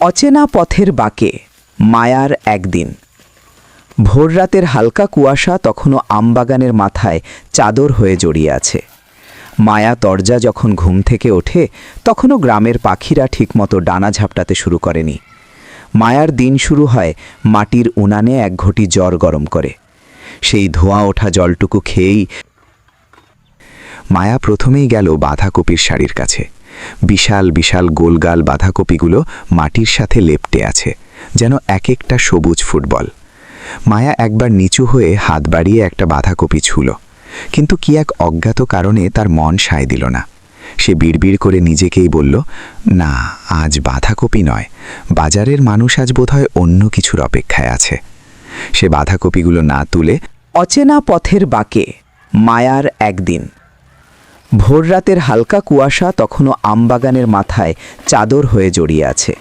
অচেনা পথের বাঁকে মায়ার একদিন। ভোররাতের হালকা কুয়াশা তখনও আমবাগানের মাথায় চাদর হয়ে জড়িয়ে আছে। মায়া তরজা যখন ঘুম থেকে ওঠে তখনও গ্রামের পাখিরা ঠিকমতো ডানা ঝাপটাতে শুরু করেনি। মায়ার দিন শুরু হয় মাটির উনানে এক ঘটি জ্বর গরম করে। সেই ধোঁয়া ওঠা জলটুকু খেয়েই মায়া প্রথমেই গেল বাঁধাকপির শাড়ির কাছে। বিশাল বিশাল গোলগাল বাঁধাকপিগুলো মাটির সাথে লেপ্টে আছে, যেন এক একটা সবুজ ফুটবল। মায়া একবার নিচু হয়ে হাত বাড়িয়ে একটা বাঁধাকপি ছুঁল, কিন্তু কি এক অজ্ঞাত কারণে তার মন সায় দিল না। সে বিড়বিড় করে নিজেকেই বলল, না, আজ বাঁধাকপি নয়, বাজারের মানুষ আজ বোধহয় অন্য কিছুর অপেক্ষায় আছে। সে বাঁধাকপিগুলো না তুলে অচেনা পথের বাঁকে মায়ার একদিন। ভোররাতের হালকা কুয়াশা তখনও আমবাগানের মাথায় চাদর হয়ে জড়িয়ে আছে।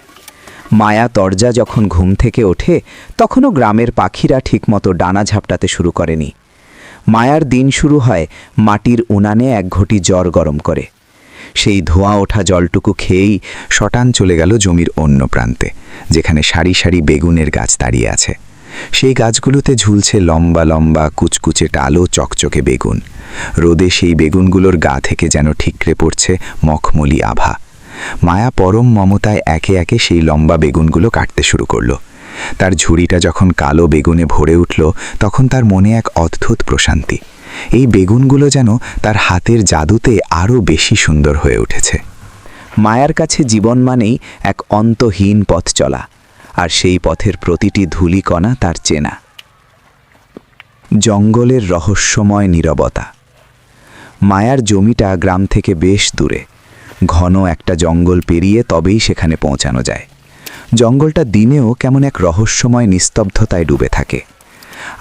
মায়া তরজা যখন ঘুম থেকে ওঠে তখনও গ্রামের পাখিরা ঠিকমতো ডানা ঝাপটাতে শুরু করেনি। মায়ার দিন শুরু হয় মাটির উনানে এক ঘটি জ্বর গরম করে। সেই ধোঁয়া ওঠা জলটুকু খেয়েই শটান চলে গেল জমির অন্য প্রান্তে, যেখানে সারি সারি বেগুনের গাছ দাঁড়িয়ে আছে। সেই গাছগুলোতে ঝুলছে লম্বা লম্বা কুচকুচে টালো চকচকে বেগুন। রোদে সেই বেগুনগুলোর গা থেকে যেন ঠিকরে পড়ছে মখমলি আভা। মায়া পরম মমতায় একে একে সেই লম্বা বেগুনগুলো কাটতে শুরু করলো। তার ঝুড়িটা যখন কালো বেগুনে ভরে উঠল তখন তার মনে এক অদ্ভুত প্রশান্তি। এই বেগুনগুলো যেন তার হাতের জাদুতে আরও বেশি সুন্দর হয়ে উঠেছে। মায়ার কাছে জীবন মানেই এক অন্তহীন পথ চলা, আর সেই পথের প্রতিটি ধূলিকণা তার চেনা। জঙ্গলের রহস্যময় নীরবতা। মায়ার জমিটা গ্রাম থেকে বেশ দূরে। ঘন একটা জঙ্গল পেরিয়ে তবেই সেখানে পৌঁছানো যায়। জঙ্গলটা দিনেও কেমন এক রহস্যময় নিস্তব্ধতায় ডুবে থাকে।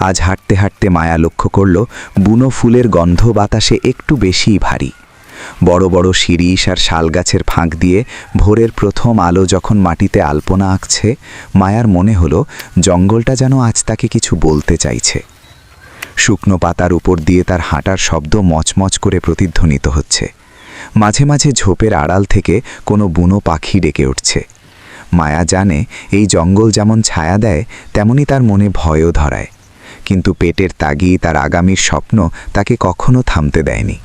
আজ হাঁটতে হাঁটতে মায়া লক্ষ্য করল বুনো ফুলের গন্ধ বাতাসে একটু বেশিই ভারী। বড় বড় শিরীষ আর শালগাছের ফাঁক দিয়ে ভোরের প্রথম আলো যখন মাটিতে আলপনা আঁকছে, মায়ার মনে হলো জঙ্গলটা যেন আজ তাকে কিছু বলতে চাইছে। শুকনো পাতার উপর দিয়ে তার হাঁটার শব্দ মচমচ করে প্রতিধ্বনিত হচ্ছে। মাঝে মাঝে ঝোপের আড়াল থেকে কোনো বুনো পাখি ডেকে উঠছে। মায়া জানে এই জঙ্গল যেমন ছায়া দেয় তেমনি তার মনে ভয়ও ধরায়, কিন্তু পেটের তাগি তার আগামীর স্বপ্ন তাকে কখনো থামতে দেয়নি।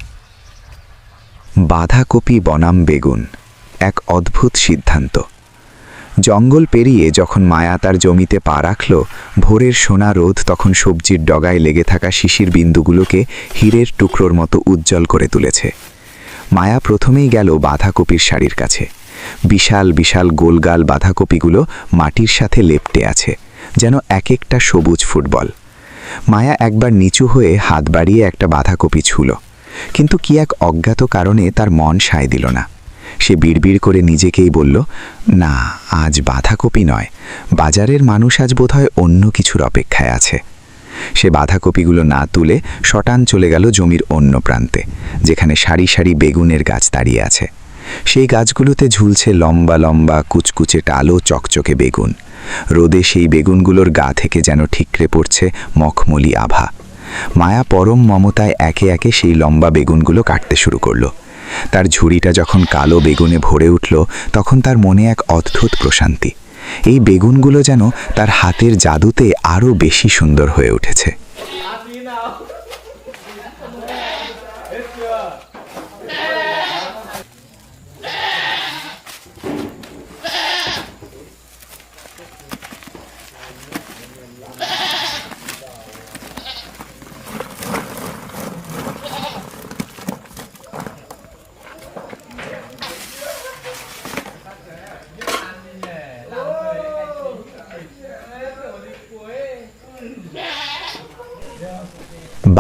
বাঁধাকপি বনাম বেগুন, এক অদ্ভুত সিদ্ধান্ত। জঙ্গল পেরিয়ে যখন মায়া তার জমিতে পা রাখল, ভোরের সোনা রোদ তখন সবজির ডগায় লেগে থাকা শিশির বিন্দুগুলোকে হীরের টুকরোর মতো উজ্জ্বল করে তুলেছে। মায়া প্রথমেই গেল বাঁধাকপির শাড়ির কাছে। বিশাল বিশাল গোলগাল বাঁধাকপিগুলো মাটির সাথে লেপ্টে আছে, যেন এক একটা সবুজ ফুটবল। মায়া একবার নিচু হয়ে হাত বাড়িয়ে একটা বাঁধাকপি ছুঁল, কিন্তু কি এক অজ্ঞাত কারণে তার মন সায় দিল না। সে বিড়বিড় করে নিজেকেই বলল, না, আজ বাঁধাকপি নয়, বাজারের মানুষ আজ বোধহয় অন্য কিছুর অপেক্ষায় আছে। সে বাঁধাকপিগুলো না তুলে শটান চলে গেল জমির অন্য প্রান্তে, যেখানে সারি সারি বেগুনের গাছ দাঁড়িয়ে আছে। সেই গাছগুলোতে ঝুলছে লম্বা লম্বা কুচকুচে টালো চকচকে বেগুন। রোদে সেই বেগুনগুলোর গা থেকে যেন ঠিকরে পড়ছে মখমলি আভা। মায়া পরম মমতায় একে একে সেই লম্বা বেগুনগুলো কাটতে শুরু করলো। তার ঝুড়িটা যখন কালো বেগুনে ভরে উঠল তখন তার মনে এক অদ্ভুত প্রশান্তি। এই বেগুনগুলো যেন তার হাতের জাদুতে আরও বেশি সুন্দর হয়ে উঠেছে।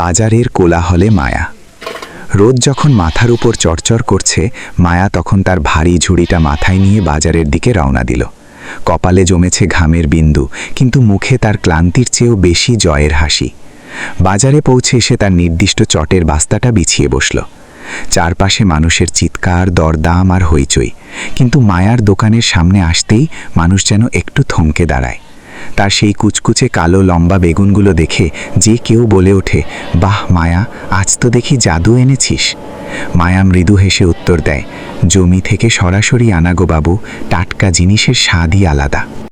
বাজারের কোলাহলে মায়া। রোদ যখন মাথার উপর চড়চড় করছে, মায়া তখন তার ভারী ঝুড়িটা মাথায় নিয়ে বাজারের দিকে রওনা দিল। কপালে জমেছে ঘামের বিন্দু, কিন্তু মুখে তার ক্লান্তির চেয়েও বেশি জয়ের হাসি। বাজারে পৌঁছে সে তার নির্দিষ্ট চটের বাস্তাটা বিছিয়ে বসল। চারপাশে মানুষের চিৎকার, দরদাম আর হইচই, কিন্তু মায়ার দোকানের সামনে আসতেই মানুষ যেন একটু থমকে দাঁড়ায়। তার সেই কুচকুচে কালো লম্বা বেগুনগুলো দেখে যে কেউ বলে ওঠে, বাহ মায়া, আজ তো দেখি জাদু এনেছিস। মায়া মৃদু হেসে উত্তর দেয়, জমি থেকে সরাসরি আনা গো বাবু, টাটকা জিনিসের স্বাদই আলাদা।